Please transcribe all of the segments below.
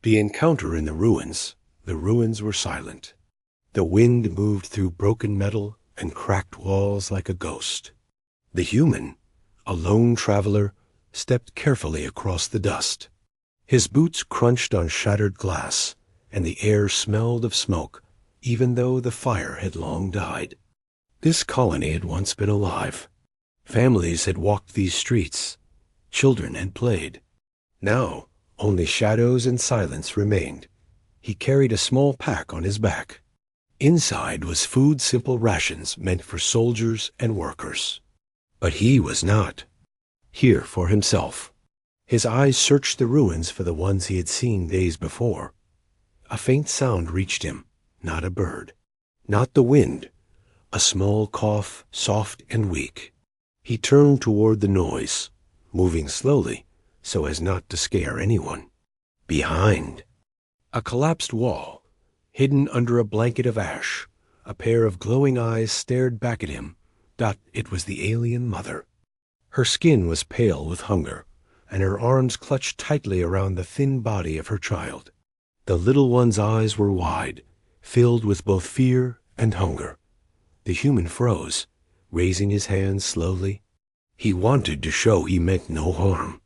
The encounter in the ruins were silent. The wind moved through broken metal and cracked walls like a ghost. The human, a lone traveler, stepped carefully across the dust. His boots crunched on shattered glass, and the air smelled of smoke, even though the fire had long died. This colony had once been alive. Families had walked these streets. Children had played. Now, only shadows and silence remained. He carried a small pack on his back. Inside was food, simple rations meant for soldiers and workers. But he was not here for himself. His eyes searched the ruins for the ones he had seen days before. A faint sound reached him, not a bird, not the wind, a small cough, soft and weak. He turned toward the noise, moving slowly so as not to scare anyone. Behind, a collapsed wall, hidden under a blanket of ash, a pair of glowing eyes stared back at him. It was the alien mother. Her skin was pale with hunger, and her arms clutched tightly around the thin body of her child. The little one's eyes were wide, filled with both fear and hunger. The human froze, raising his hands slowly. He wanted to show he meant no harm.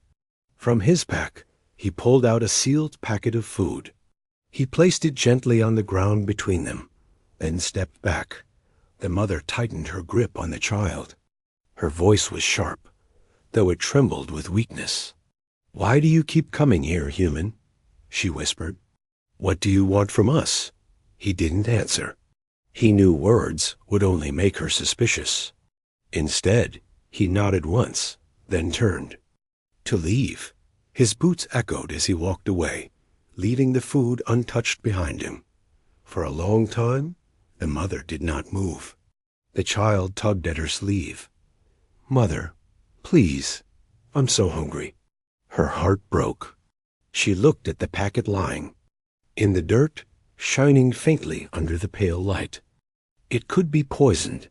From his pack, he pulled out a sealed packet of food. He placed it gently on the ground between them, then stepped back. The mother tightened her grip on the child. Her voice was sharp, though it trembled with weakness. "Why do you keep coming here, human?" she whispered. "What do you want from us?" He didn't answer. He knew words would only make her suspicious. Instead, he nodded once, then turned to leave. His boots echoed as he walked away, leaving the food untouched behind him. For a long time, the mother did not move. The child tugged at her sleeve. "Mother, please, I'm so hungry." Her heart broke. She looked at the packet lying in the dirt, shining faintly under the pale light. It could be poisoned.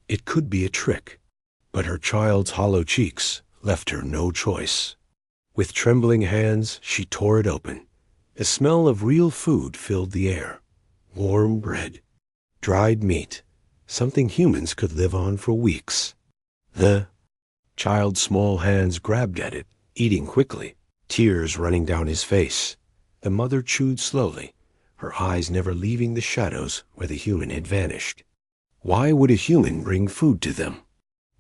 It could be a trick. But her child's hollow cheeks left her no choice. With trembling hands, she tore it open. The smell of real food filled the air. Warm bread, dried meat, something humans could live on for weeks. The child's small hands grabbed at it, eating quickly, tears running down his face. The mother chewed slowly, her eyes never leaving the shadows where the human had vanished. Why would a human bring food to them?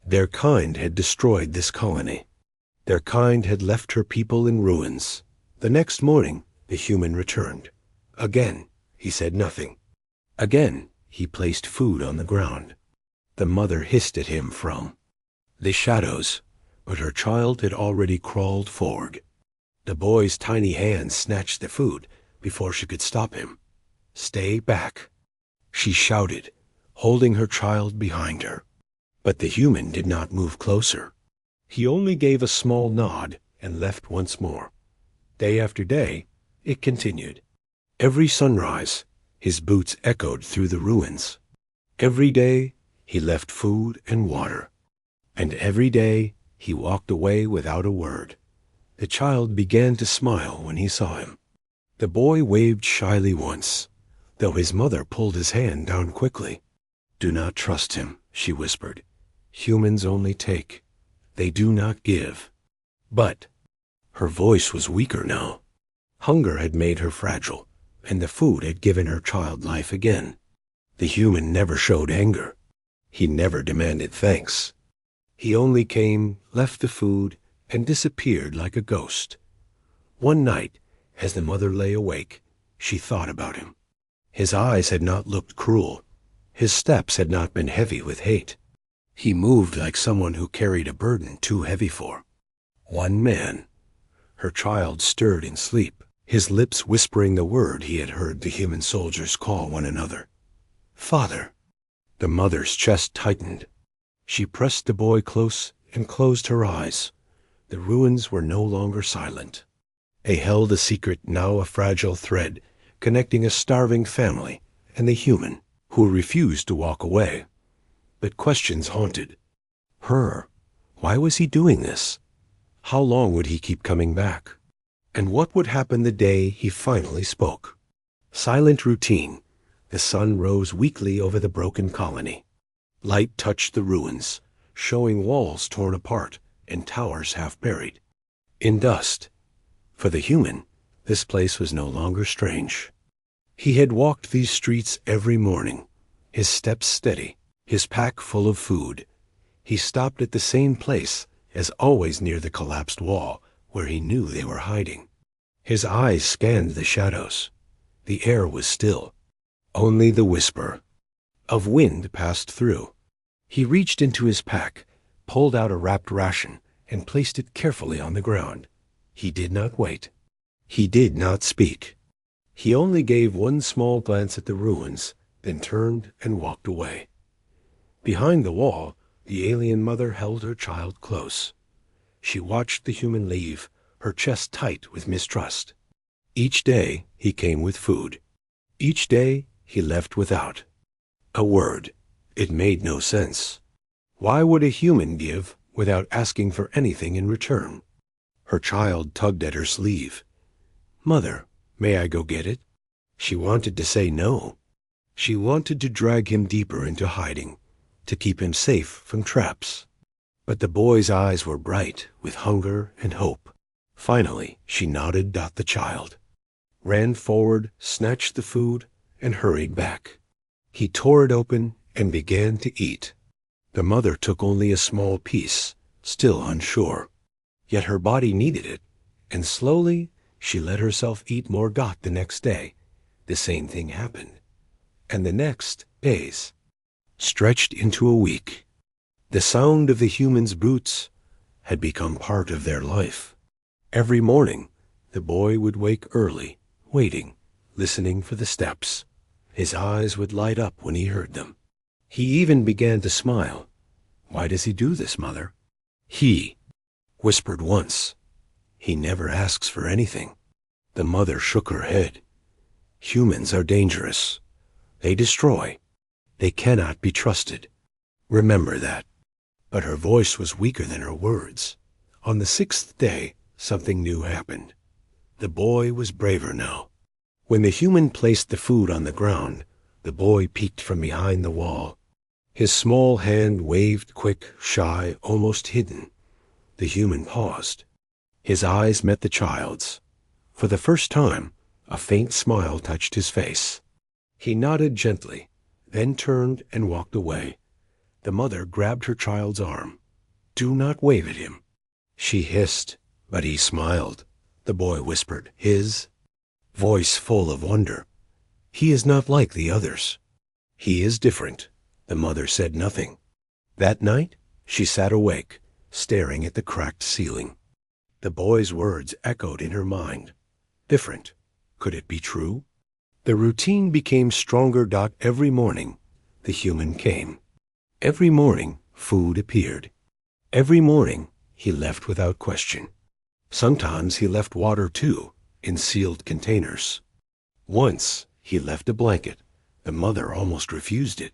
Their kind had destroyed this colony. Their kind had left her people in ruins. The next morning, the human returned. Again, he said nothing. Again, he placed food on the ground. The mother hissed at him from the shadows, but her child had already crawled forward. The boy's tiny hands snatched the food before she could stop him. "Stay back," she shouted, holding her child behind her. But the human did not move closer. He only gave a small nod and left once more. Day after day, it continued. Every sunrise, his boots echoed through the ruins. Every day, he left food and water. And every day, he walked away without a word. The child began to smile when he saw him. The boy waved shyly once, though his mother pulled his hand down quickly. "Do not trust him," she whispered. "Humans only take. They do not give." But her voice was weaker now. Hunger had made her fragile, and the food had given her child life again. The human never showed anger. He never demanded thanks. He only came, left the food, and disappeared like a ghost. One night, as the mother lay awake, she thought about him. His eyes had not looked cruel. His steps had not been heavy with hate. He moved like someone who carried a burden too heavy for one man. Her child stirred in sleep, his lips whispering the word he had heard the human soldiers call one another. "Father." The mother's chest tightened. She pressed the boy close and closed her eyes. The ruins were no longer silent. They held a secret, now a fragile thread, connecting a starving family and the human who refused to walk away. But questions haunted her. Why was he doing this? How long would he keep coming back? And what would happen the day he finally spoke? Silent routine. The sun rose weakly over the broken colony. Light touched the ruins, showing walls torn apart and towers half buried in dust. For the human, this place was no longer strange. He had walked these streets every morning, his steps steady, his pack full of food. He stopped at the same place, as always near the collapsed wall, where he knew they were hiding. His eyes scanned the shadows. The air was still. Only the whisper of wind passed through. He reached into his pack, pulled out a wrapped ration, and placed it carefully on the ground. He did not wait. He did not speak. He only gave one small glance at the ruins, then turned and walked away. Behind the wall, the alien mother held her child close. She watched the human leave, her chest tight with mistrust. Each day he came with food. Each day he left without a word. It made no sense. Why would a human give without asking for anything in return? Her child tugged at her sleeve. "Mother, may I go get it?" She wanted to say no. She wanted to drag him deeper into hiding, to keep him safe from traps. But the boy's eyes were bright with hunger and hope. Finally, she nodded at the child, ran forward, snatched the food, and hurried back. He tore it open and began to eat. The mother took only a small piece, still unsure. Yet her body needed it, and slowly she let herself eat more got the next day. The same thing happened. And the next days stretched into a week. The sound of the human's boots had become part of their life. Every morning, the boy would wake early, waiting, listening for the steps. His eyes would light up when he heard them. He even began to smile. "Why does he do this, Mother?" He whispered once. "He never asks for anything." The mother shook her head. "Humans are dangerous. They destroy. They cannot be trusted. Remember that." But her voice was weaker than her words. On the 6th day, something new happened. The boy was braver now. When the human placed the food on the ground, the boy peeked from behind the wall. His small hand waved quick, shy, almost hidden. The human paused. His eyes met the child's. For the first time, a faint smile touched his face. He nodded gently, then turned and walked away. The mother grabbed her child's arm. "Do not wave at him." She hissed, but he smiled. The boy whispered, his voice full of wonder. "He is not like the others. He is different." The mother said nothing. That night, she sat awake, staring at the cracked ceiling. The boy's words echoed in her mind. Different. Could it be true? The routine became stronger. Every morning, the human came. Every morning, food appeared. Every morning, he left without question. Sometimes he left water too, in sealed containers. Once, he left a blanket. The mother almost refused it.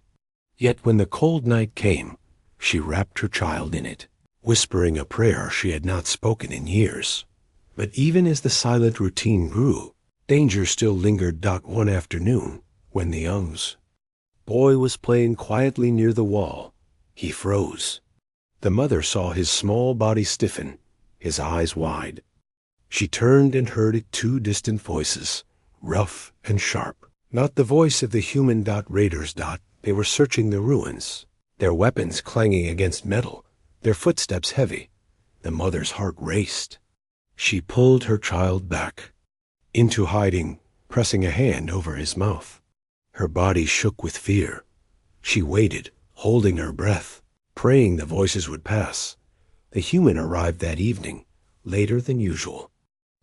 Yet when the cold night came, she wrapped her child in it, whispering a prayer she had not spoken in years. But even as the silent routine grew, danger still lingered. One afternoon, when the boy was playing quietly near the wall, he froze. The mother saw his small body stiffen, his eyes wide. She turned and heard two distant voices, rough and sharp. Not the voice of the human. Raiders. They were searching the ruins, their weapons clanging against metal, their footsteps heavy. The mother's heart raced. She pulled her child back into hiding, pressing a hand over his mouth. Her body shook with fear. She waited, holding her breath, praying the voices would pass. The human arrived that evening, later than usual.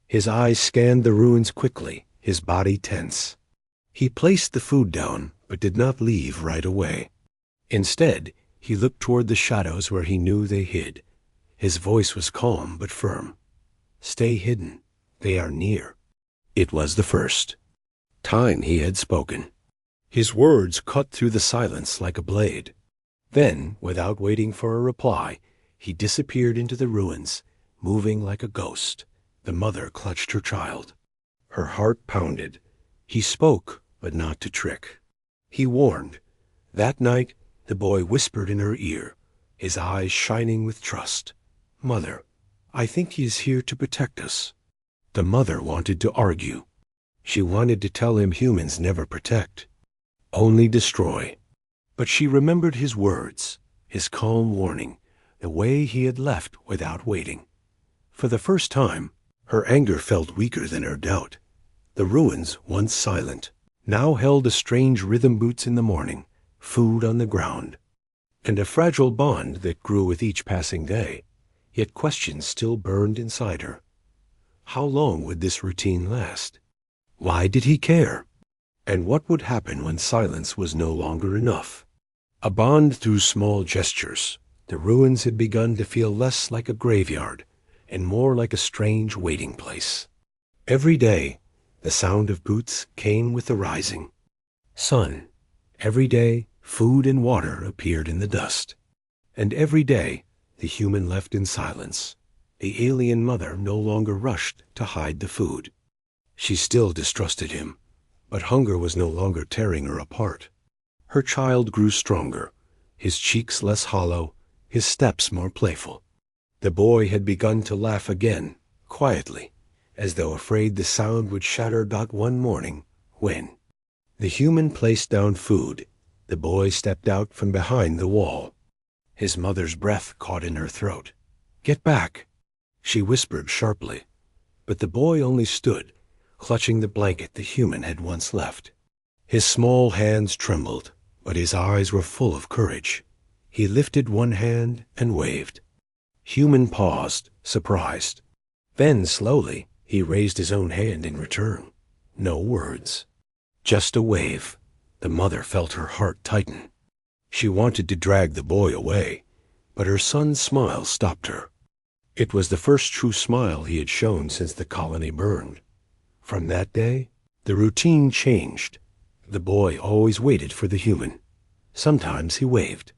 His eyes scanned the ruins quickly, his body tense. He placed the food down, but did not leave right away. Instead, he looked toward the shadows where he knew they hid. His voice was calm but firm. "Stay hidden. They are near." It was the first time he had spoken. His words cut through the silence like a blade. Then, without waiting for a reply, he disappeared into the ruins, moving like a ghost. The mother clutched her child. Her heart pounded. He spoke, but not to trick. He warned. That night, the boy whispered in her ear, his eyes shining with trust. "Mother, I think he is here to protect us." The mother wanted to argue. She wanted to tell him humans never protect, only destroy. But she remembered his words, his calm warning, the way he had left without waiting. For the first time, her anger felt weaker than her doubt. The ruins, once silent, now held a strange rhythm: boots in the morning, food on the ground, and a fragile bond that grew with each passing day. Yet questions still burned inside her. How long would this routine last? Why did he care? And what would happen when silence was no longer enough? A bond through small gestures, the ruins had begun to feel less like a graveyard and more like a strange waiting place. Every day, the sound of boots came with the rising sun. Every day, food and water appeared in the dust. And every day, the human left in silence. The alien mother no longer rushed to hide the food. She still distrusted him, but hunger was no longer tearing her apart. Her child grew stronger, his cheeks less hollow, his steps more playful. The boy had begun to laugh again, quietly, as though afraid the sound would shatter. One morning, when the human placed down food, the boy stepped out from behind the wall. His mother's breath caught in her throat. "Get back," she whispered sharply. But the boy only stood, clutching the blanket the human had once left. His small hands trembled, but his eyes were full of courage. He lifted one hand and waved. Human paused, surprised. Then, slowly, he raised his own hand in return. No words, just a wave. The mother felt her heart tighten. She wanted to drag the boy away, but her son's smile stopped her. It was the first true smile he had shown since the colony burned. From that day, the routine changed. The boy always waited for the human. Sometimes he waved.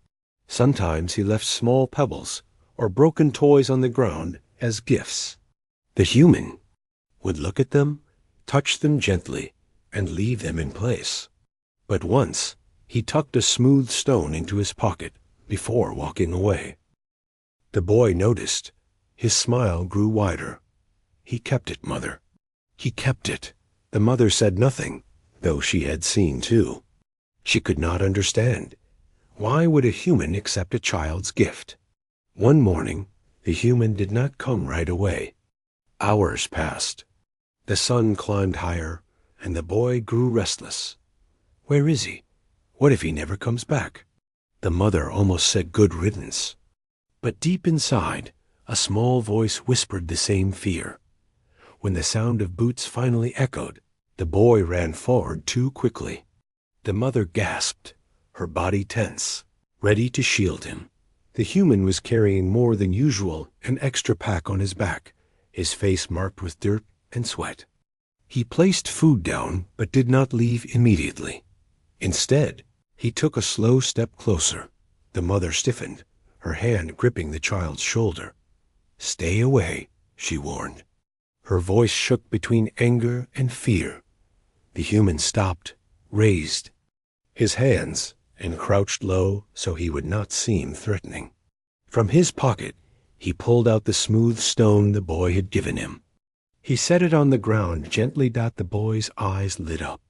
Sometimes he left small pebbles or broken toys on the ground as gifts. The human would look at them, touch them gently, and leave them in place. But once, he tucked a smooth stone into his pocket before walking away. The boy noticed. His smile grew wider. "He kept it, Mother. He kept it." The mother said nothing, though she had seen too. She could not understand. Why would a human accept a child's gift? One morning, the human did not come right away. Hours passed. The sun climbed higher, and the boy grew restless. Where is he? What if he never comes back? The mother almost said good riddance. But deep inside, a small voice whispered the same fear. When the sound of boots finally echoed, the boy ran forward too quickly. The mother gasped, her body tense, ready to shield him. The human was carrying more than usual, an extra pack on his back, his face marked with dirt and sweat. He placed food down, but did not leave immediately. Instead, he took a slow step closer. The mother stiffened, her hand gripping the child's shoulder. "Stay away," she warned. Her voice shook between anger and fear. The human stopped, raised his hands, and crouched low so he would not seem threatening. From his pocket, he pulled out the smooth stone the boy had given him. He set it on the ground gently. The boy's eyes lit up.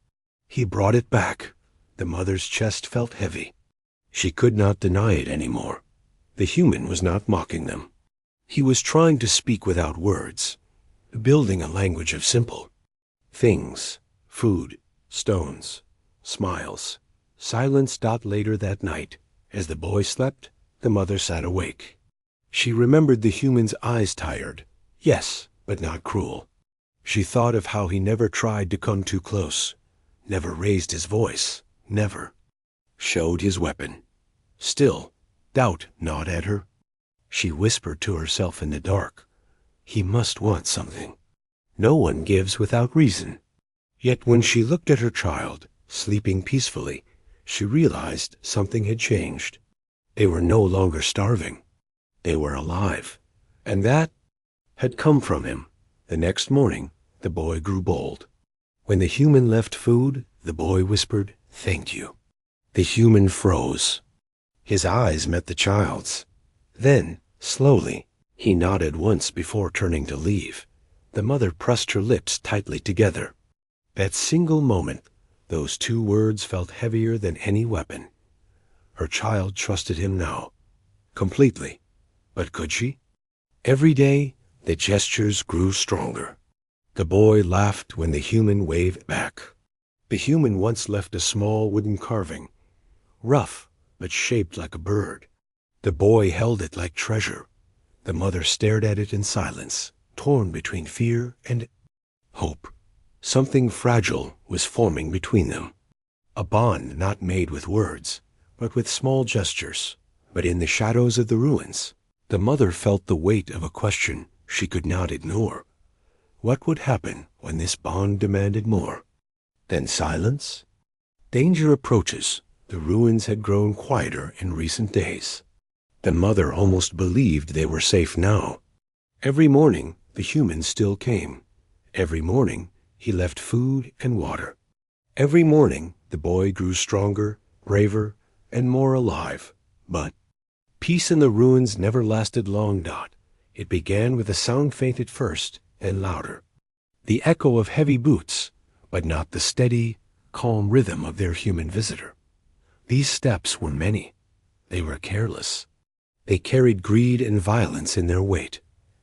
He brought it back. The mother's chest felt heavy. She could not deny it anymore. The human was not mocking them. He was trying to speak without words, building a language of simple things: food, stones, smiles, silence. Later that night, as the boy slept, the mother sat awake. She remembered the human's eyes, tired, yes, but not cruel. She thought of how he never tried to come too close, never raised his voice, never showed his weapon. Still, doubt gnawed at her. She whispered to herself in the dark, "He must want something. No one gives without reason." Yet when she looked at her child, sleeping peacefully, she realized something had changed. They were no longer starving. They were alive, and that had come from him. The next morning, the boy grew bold. When the human left food, the boy whispered, "Thank you." The human froze. His eyes met the child's. Then, slowly, he nodded once before turning to leave. The mother pressed her lips tightly together. That single moment, those two words felt heavier than any weapon. Her child trusted him now, completely. But could she? Every day, the gestures grew stronger. The boy laughed when the human waved back. The human once left a small wooden carving, rough but shaped like a bird. The boy held it like treasure. The mother stared at it in silence, torn between fear and hope. Something fragile was forming between them. A bond not made with words, but with small gestures. But in the shadows of the ruins, the mother felt the weight of a question she could not ignore. What would happen when this bond demanded more? Then silence? Danger approaches. The ruins had grown quieter in recent days. The mother almost believed they were safe now. Every morning, the human still came. Every morning, he left food and water. Every morning, the boy grew stronger, braver, and more alive. But peace in the ruins never lasted long. It began with a sound faint at first, and louder. The echo of heavy boots, but not the steady, calm rhythm of their human visitor. These steps were many. They were careless. They carried greed and violence in their weight.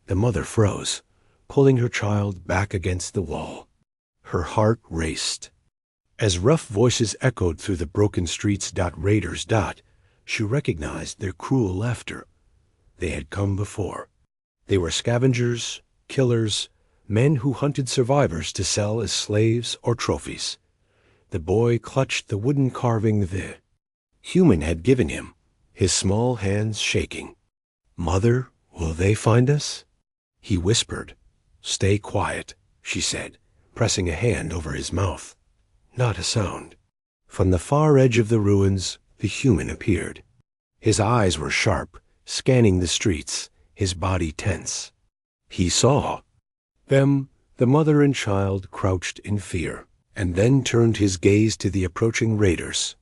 The mother froze, pulling her child back against the wall. Her heart raced. As rough voices echoed through the broken streets. Raiders. She recognized their cruel laughter. They had come before. They were scavengers, killers, men who hunted survivors to sell as slaves or trophies. The boy clutched the wooden carving the human had given him, his small hands shaking. "Mother, will they find us?" He whispered. "Stay quiet," she said, pressing a hand over his mouth. Not a sound. From the far edge of the ruins, the human appeared. His eyes were sharp, scanning the streets, his body tense. He saw them, the mother and child, crouched in fear, and then turned his gaze to the approaching raiders.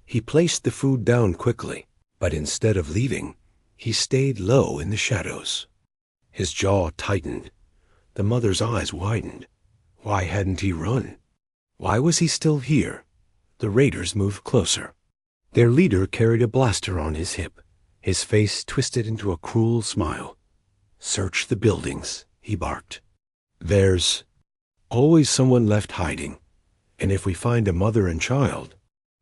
He placed the food down quickly, but instead of leaving, he stayed low in the shadows. His jaw tightened. The mother's eyes widened. Why hadn't he run? Why was he still here? The raiders moved closer. Their leader carried a blaster on his hip, his face twisted into a cruel smile. "Search the buildings," he barked. "There's always someone left hiding, and if we find a mother and child,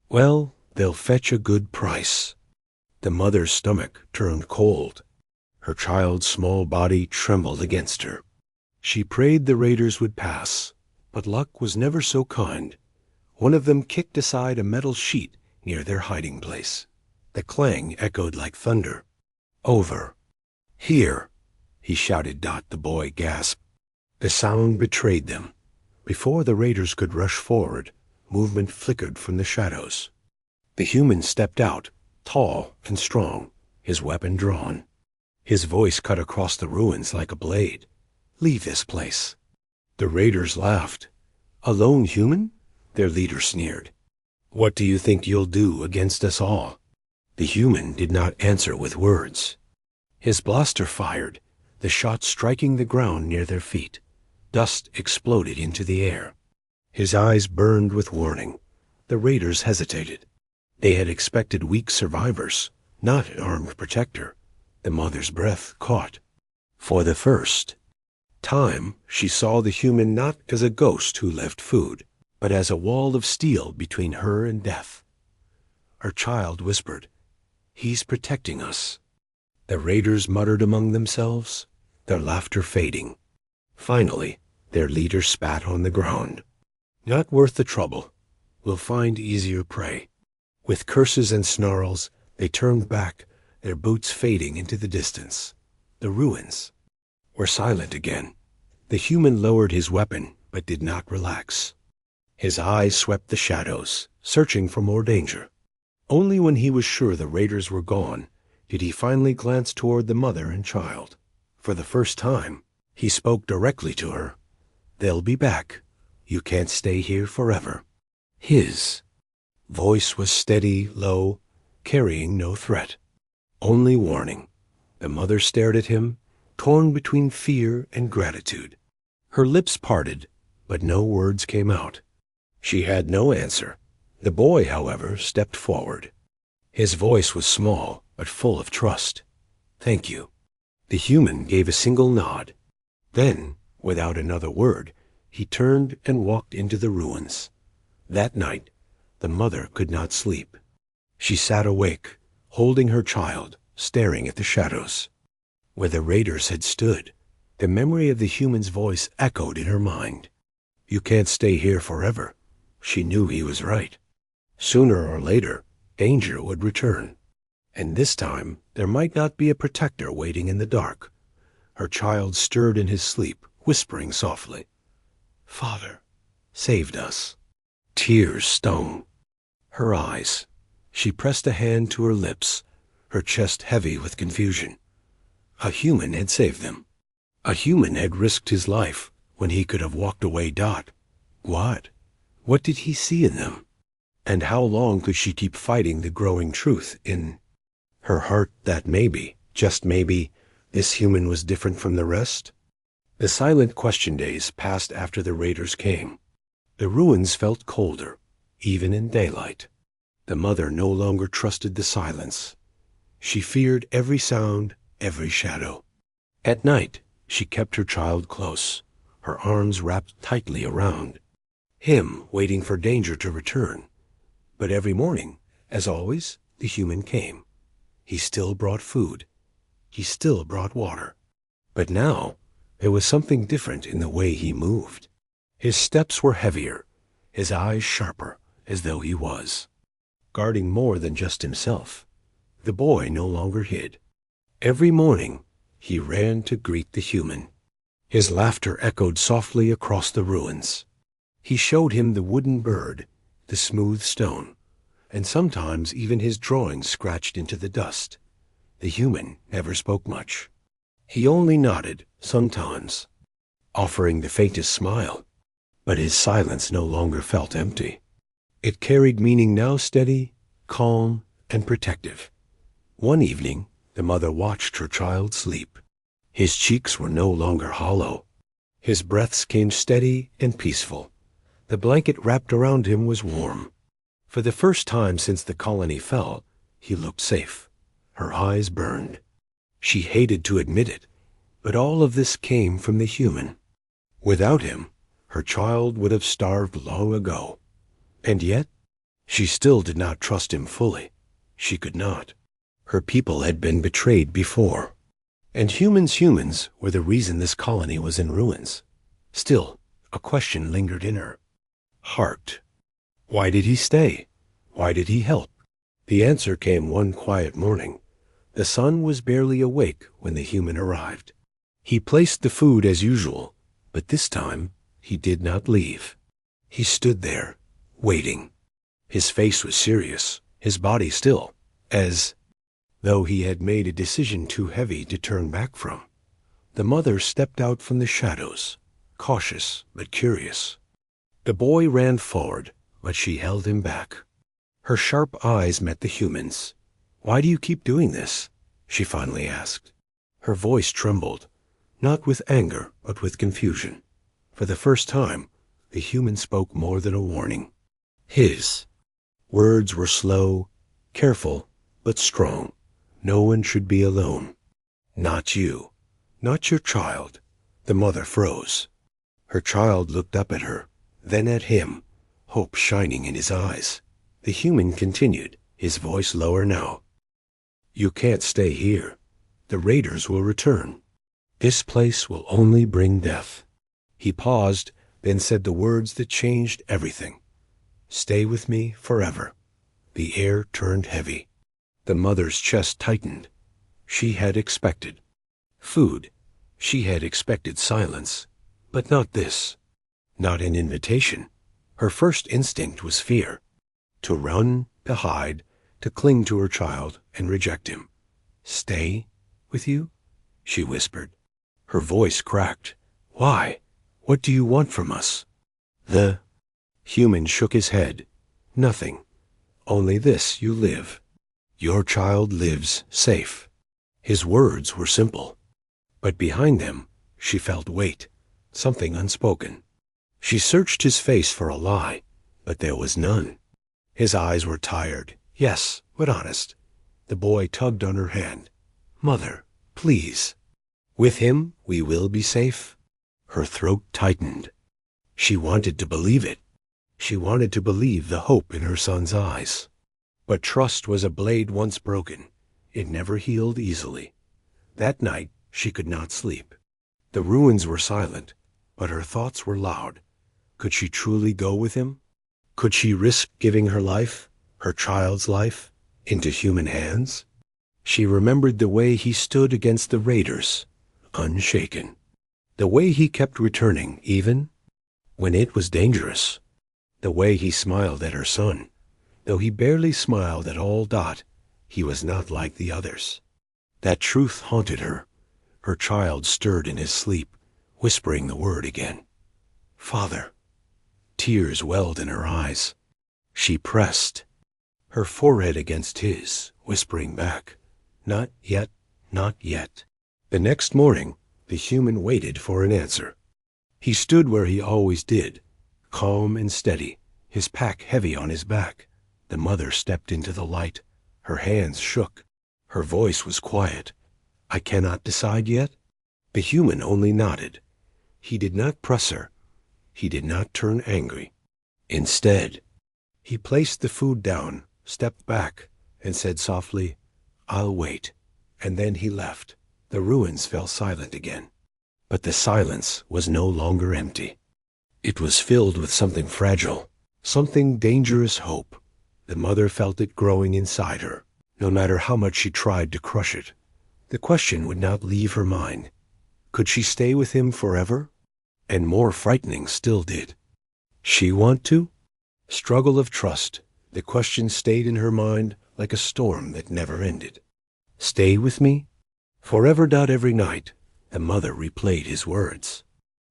well, they'll fetch a good price." The mother's stomach turned cold. Her child's small body trembled against her. She prayed the raiders would pass, but luck was never so kind. One of them kicked aside a metal sheet near their hiding place. The clang echoed like thunder. "Over. Here," he shouted. The boy gasped. The sound betrayed them. Before the raiders could rush forward, movement flickered from the shadows. The human stepped out, tall and strong, his weapon drawn. His voice cut across the ruins like a blade. "Leave this place." The raiders laughed. "A lone human?" Their leader sneered. "What do you think you'll do against us all?" The human did not answer with words. His blaster fired, the shot striking the ground near their feet. Dust exploded into the air. His eyes burned with warning. The raiders hesitated. They had expected weak survivors, not an armed protector. The mother's breath caught. For the first time, she saw the human not as a ghost who left food, but as a wall of steel between her and death. Her child whispered, "He's protecting us." The raiders muttered among themselves, their laughter fading. Finally, their leader spat on the ground. "Not worth the trouble. We'll find easier prey." With curses and snarls, they turned back, their boots fading into the distance. The ruins were silent again. The human lowered his weapon, but did not relax. His eyes swept the shadows, searching for more danger. Only when he was sure the raiders were gone did he finally glance toward the mother and child. For the first time, He spoke directly to her. "They'll be back. You can't stay here forever." His voice was steady, low, carrying no threat, only warning. The mother stared at him, torn between fear and gratitude. Her lips parted, but no words came out. She had no answer. The boy, however, stepped forward. His voice was small, but full of trust. "Thank you." The human gave a single nod. Then, without another word, he turned and walked into the ruins. That night, the mother could not sleep. She sat awake, holding her child, staring at the shadows. Where the raiders had stood, the memory of the human's voice echoed in her mind. "You can't stay here forever." She knew he was right. Sooner or later, danger would return. And this time, there might not be a protector waiting in the dark. Her child stirred in his sleep, whispering softly, "Father saved us." Tears stung her eyes. She pressed a hand to her lips, her chest heavy with confusion. A human had saved them. A human had risked his life when he could have walked away. What? What did he see in them? And how long could she keep fighting the growing truth in her heart that maybe, just maybe, this human was different from the rest? The silent question days passed after the raiders came. The ruins felt colder, even in daylight. The mother no longer trusted the silence. She feared every sound, every shadow. At night, she kept her child close, her arms wrapped tightly around him, waiting for danger to return. But every morning, as always, the human came. He still brought food. He still brought water. But now, there was something different in the way he moved. His steps were heavier, his eyes sharper, as though he was guarding more than just himself. The boy no longer hid. Every morning, he ran to greet the human. His laughter echoed softly across the ruins. He showed him the wooden bird, the smooth stone, and sometimes even his drawings scratched into the dust. The human never spoke much. He only nodded, sometimes, offering the faintest smile. But his silence no longer felt empty. It carried meaning, now steady, calm, and protective. One evening, the mother watched her child sleep. His cheeks were no longer hollow. His breaths came steady and peaceful. The blanket wrapped around him was warm. For the first time since the colony fell, he looked safe. Her eyes burned. She hated to admit it, but all of this came from the human. Without him, her child would have starved long ago. And yet, she still did not trust him fully. She could not. Her people had been betrayed before. And humans were the reason this colony was in ruins. Still, a question lingered in her heart. Why did he stay? Why did he help? The answer came one quiet morning. The sun was barely awake when the human arrived. He placed the food as usual, but this time he did not leave. He stood there, waiting. His face was serious, his body still, as though he had made a decision too heavy to turn back from. The mother stepped out from the shadows, cautious but curious. The boy ran forward, but she held him back. Her sharp eyes met the human's. "Why do you keep doing this?" she finally asked. Her voice trembled, not with anger, but with confusion. For the first time, the human spoke more than a warning. His words were slow, careful, but strong. No one should be alone. Not you. Not your child. The mother froze. Her child looked up at her, then at him, hope shining in his eyes. The human continued, his voice lower now. "You can't stay here. The raiders will return. This place will only bring death." He paused, then said the words that changed everything. "Stay with me forever." The air turned heavy. The mother's chest tightened. She had expected food. She had expected silence, but not this. Not an invitation. Her first instinct was fear. To run, to hide, to cling to her child and reject him. "Stay with you?" she whispered. Her voice cracked. Why? What do you want from us? The human shook his head. Nothing. Only this you live. Your child lives safe. His words were simple, but behind them she felt weight, something unspoken. She searched his face for a lie, but there was none. His eyes were tired, yes, but honest. The boy tugged on her hand. Mother, please. With him we will be safe. Her throat tightened. She wanted to believe it. She wanted to believe the hope in her son's eyes. But trust was a blade once broken. It never healed easily. That night she could not sleep. The ruins were silent, but her thoughts were loud. Could she truly go with him? Could she risk giving her life, her child's life, into human hands? She remembered the way he stood against the raiders, unshaken. The way he kept returning, even when it was dangerous. The way he smiled at her son. Though he barely smiled at all Dot, he was not like the others. That truth haunted her. Her child stirred in his sleep, whispering the word again. Father. Tears welled in her eyes. She pressed her forehead against his, whispering back, Not yet, not yet. The next morning, the human waited for an answer. He stood where he always did, calm and steady, his pack heavy on his back. The mother stepped into the light. Her hands shook. Her voice was quiet. I cannot decide yet? The human only nodded. He did not press her. He did not turn angry. Instead, he placed the food down, stepped back, and said softly, I'll wait. And then he left. The ruins fell silent again. But the silence was no longer empty. It was filled with something fragile, something dangerous hope. The mother felt it growing inside her, no matter how much she tried to crush it. The question would not leave her mind. Could she stay with him forever? And more frightening still did she want to? Struggle of trust. The question stayed in her mind like a storm that never ended. Stay with me? Forever. Every night, the mother replayed his words.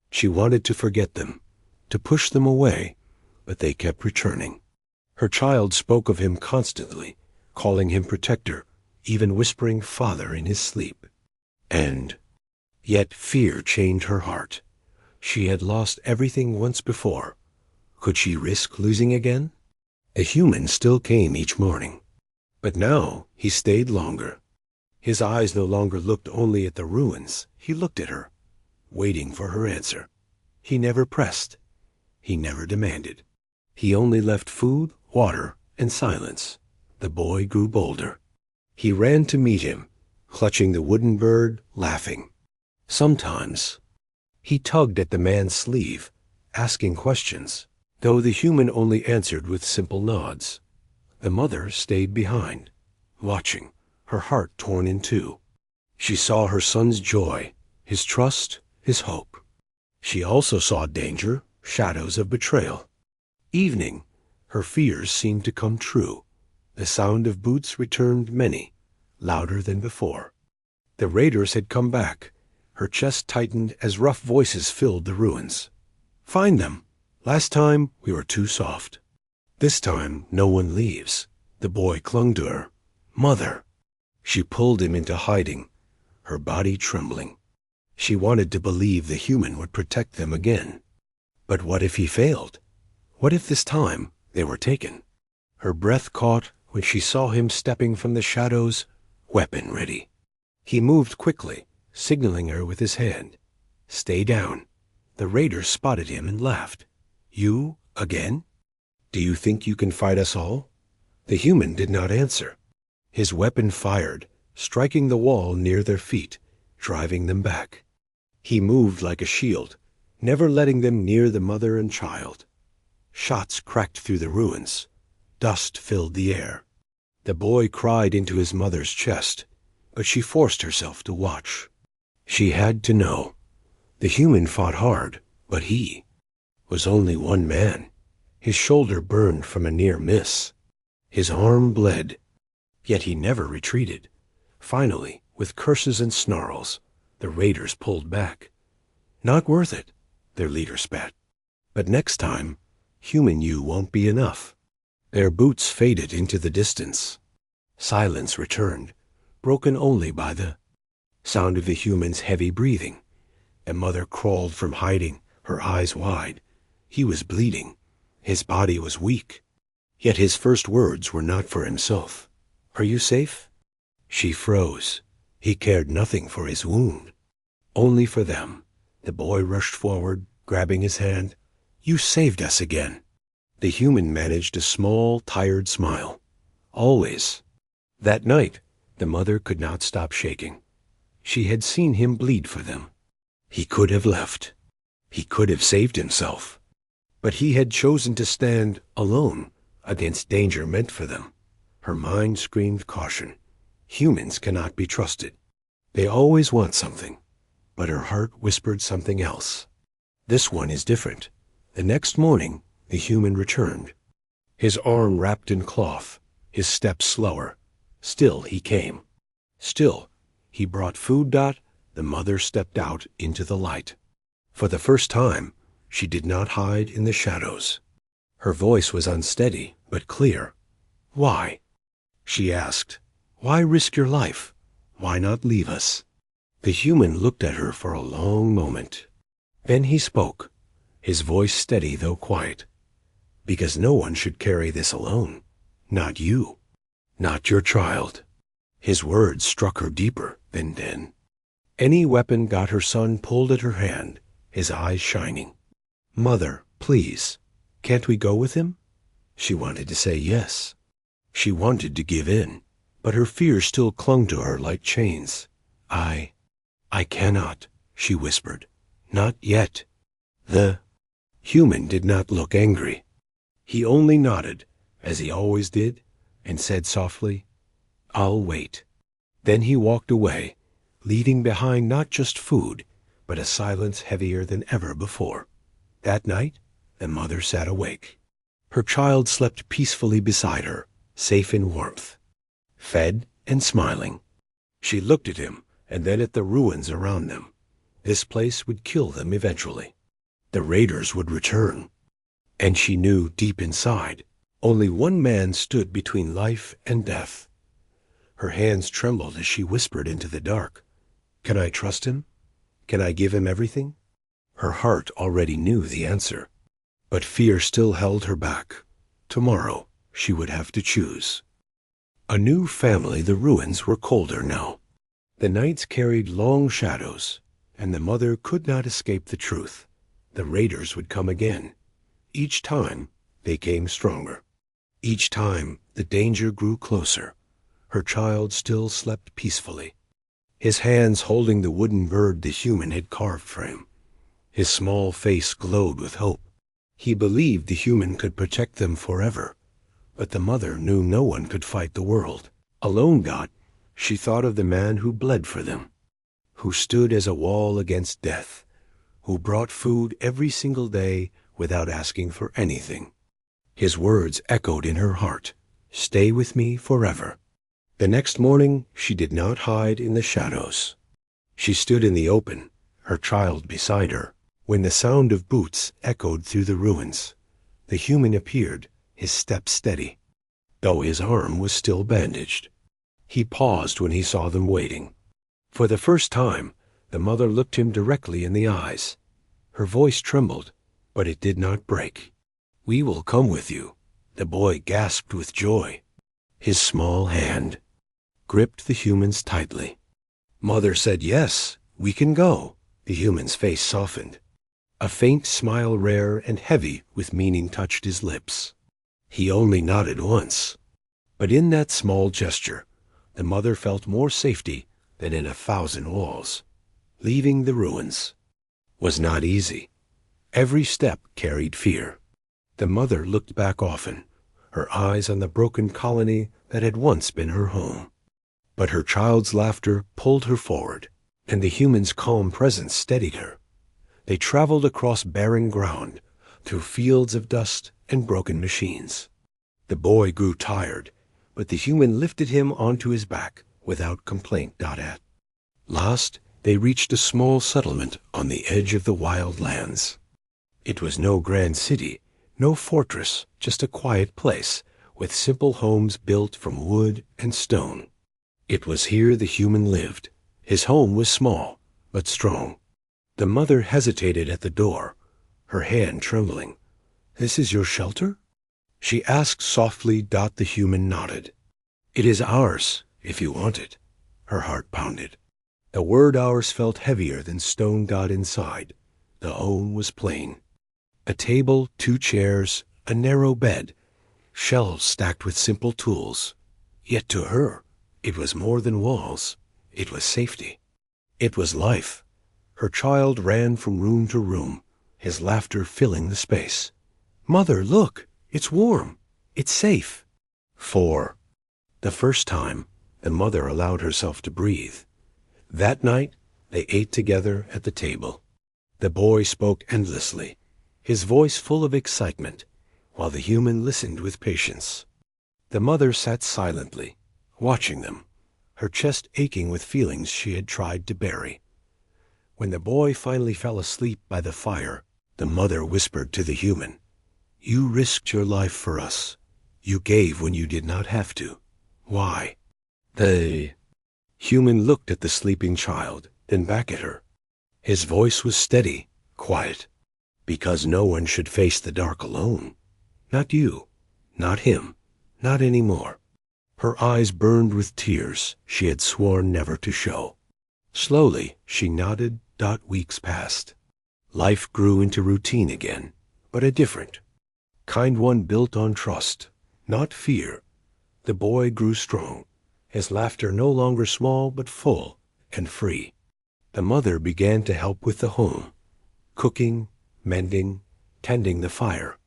She wanted to forget them, to push them away, but they kept returning. Her child spoke of him constantly, calling him protector, even whispering father in his sleep. And yet fear chained her heart. She had lost everything once before. Could she risk losing again? A human still came each morning, but now he stayed longer. His eyes no longer looked only at the ruins. He looked at her, waiting for her answer. He never pressed. He never demanded. He only left food, water, and silence. The boy grew bolder. He ran to meet him, clutching the wooden bird, laughing. Sometimes he tugged at the man's sleeve, asking questions, though the human only answered with simple nods. The mother stayed behind, watching, her heart torn in two. She saw her son's joy, his trust, his hope. She also saw danger, shadows of betrayal. Evening, her fears seemed to come true. The sound of boots returned many, louder than before. The raiders had come back. Her chest tightened as rough voices filled the ruins. Find them. Last time we were too soft. This time no one leaves. The boy clung to her. Mother. She pulled him into hiding, her body trembling. She wanted to believe the human would protect them again. But what if he failed? What if this time they were taken? Her breath caught when she saw him stepping from the shadows, weapon ready. He moved quickly, signaling her with his hand. Stay down. The raiders spotted him and laughed. You, again? Do you think you can fight us all? The human did not answer. His weapon fired, striking the wall near their feet, driving them back. He moved like a shield, never letting them near the mother and child. Shots cracked through the ruins. Dust filled the air. The boy cried into his mother's chest, but she forced herself to watch. She had to know. The human fought hard, but he was only one man. His shoulder burned from a near miss. His arm bled. Yet he never retreated. Finally, with curses and snarls, the The raiders pulled back. Not worth it, their leader spat. But next time, human you won't be enough. Their boots faded into the distance. Silence returned, broken only by the sound of the human's heavy breathing. A mother crawled from hiding, her eyes wide. He was bleeding. His body was weak. Yet his first words were not for himself. Are you safe? She froze. He cared nothing for his wound. Only for them. The boy rushed forward, grabbing his hand. You saved us again. The human managed a small, tired smile. Always. That night, the mother could not stop shaking. She had seen him bleed for them. He could have left. He could have saved himself. But he had chosen to stand alone against danger meant for them. Her mind screamed caution. Humans cannot be trusted. They always want something. But her heart whispered something else. This one is different. The next morning, the human returned. His arm wrapped in cloth, his steps slower. Still he came. Still, he brought food. The mother stepped out into the light. For the first time, she did not hide in the shadows. Her voice was unsteady, but clear. Why? She asked. Why risk your life? Why not leave us? The human looked at her for a long moment. Then he spoke, his voice steady though quiet. Because no one should carry this alone. Not you. Not your child. His words struck her deeper than then. Any weapon got her son pulled at her hand, his eyes shining. Mother, please, can't we go with him? She wanted to say yes. She wanted to give in, but her fear still clung to her like chains. I cannot, she whispered. Not yet. The human did not look angry. He only nodded, as he always did, and said softly, I'll wait. Then he walked away, leaving behind not just food, but a silence heavier than ever before. That night, the mother sat awake. Her child slept peacefully beside her, safe in warmth, fed and smiling. She looked at him, and then at the ruins around them. This place would kill them eventually. The raiders would return. And she knew deep inside, only one man stood between life and death. Her hands trembled as she whispered into the dark. Can I trust him? Can I give him everything? Her heart already knew the answer. But fear still held her back. Tomorrow, she would have to choose. A new family. The ruins were colder now. The nights carried long shadows, and the mother could not escape the truth. The raiders would come again. Each time, they came stronger. Each time, the danger grew closer. Her child still slept peacefully, his hands holding the wooden bird the human had carved for him. His small face glowed with hope. He believed the human could protect them forever, but the mother knew no one could fight the world. Alone, God, she thought of the man who bled for them, who stood as a wall against death, who brought food every single day without asking for anything. His words echoed in her heart, Stay with me forever. The next morning, she did not hide in the shadows. She stood in the open, her child beside her. When the sound of boots echoed through the ruins, the human appeared, his step steady, though his arm was still bandaged. He paused when he saw them waiting. For the first time, the mother looked him directly in the eyes. Her voice trembled, but it did not break. We will come with you. The boy gasped with joy. His small hand gripped the human's tightly. Mother said, Yes, we can go. The human's face softened. A faint smile, rare and heavy with meaning, touched his lips. He only nodded once. But in that small gesture, the mother felt more safety than in 1,000 walls. Leaving the ruins was not easy. Every step carried fear. The mother looked back often, her eyes on the broken colony that had once been her home. But her child's laughter pulled her forward, and the human's calm presence steadied her. They traveled across barren ground, through fields of dust and broken machines. The boy grew tired, but the human lifted him onto his back without complaint. At last, They reached a small settlement on the edge of the wild lands. It was no grand city, no fortress, just a quiet place, with simple homes built from wood and stone. It was here the human lived. His home was small, but strong. The mother hesitated at the door, her hand trembling. "This is your shelter?" she asked softly. The human nodded. "It is ours, if you want it." Her heart pounded. The word ours felt heavier than stone. Inside, the home was plain. A table, 2 chairs, a narrow bed, shelves stacked with simple tools. Yet to her, it was more than walls. It was safety. It was life. Her child ran from room to room, his laughter filling the space. "Mother, look! It's warm. It's safe." For the first time, the mother allowed herself to breathe. That night, they ate together at the table. The boy spoke endlessly, his voice full of excitement, while the human listened with patience. The mother sat silently, watching them, her chest aching with feelings she had tried to bury. When the boy finally fell asleep by the fire, the mother whispered to the human, "You risked your life for us. You gave when you did not have to. Why?" The human looked at the sleeping child, then back at her. His voice was steady, quiet. "Because no one should face the dark alone. Not you, not him, not anymore." Her eyes burned with tears she had sworn never to show. Slowly, she nodded. Weeks passed. Life grew into routine again, but a different, kind one built on trust, not fear. The boy grew strong, his laughter no longer small but full and free. The mother began to help with the home, cooking, mending, tending the fire.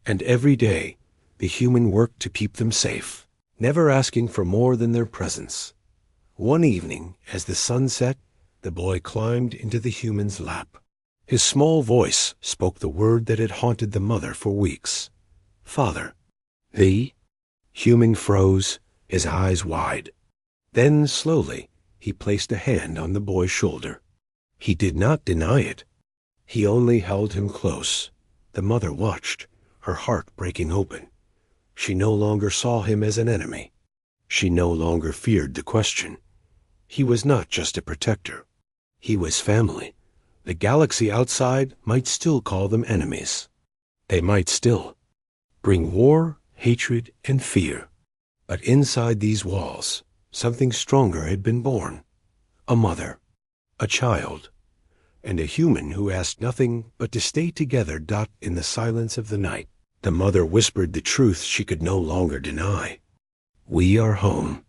And every day, the human worked to keep them safe, never asking for more than their presence. One evening, as the sun set, the boy climbed into the human's lap. His small voice spoke the word that had haunted the mother for weeks. "Father." The human froze, his eyes wide. Then, slowly, he placed a hand on the boy's shoulder. He did not deny it. He only held him close. The mother watched, her heart breaking open. She no longer saw him as an enemy. She no longer feared the question. He was not just a protector. He was family. The galaxy outside might still call them enemies. They might still bring war, hatred, and fear. But inside these walls, something stronger had been born. A mother, a child, and a human who asked nothing but to stay together. In the silence of the night, the mother whispered the truth she could no longer deny. "We are home."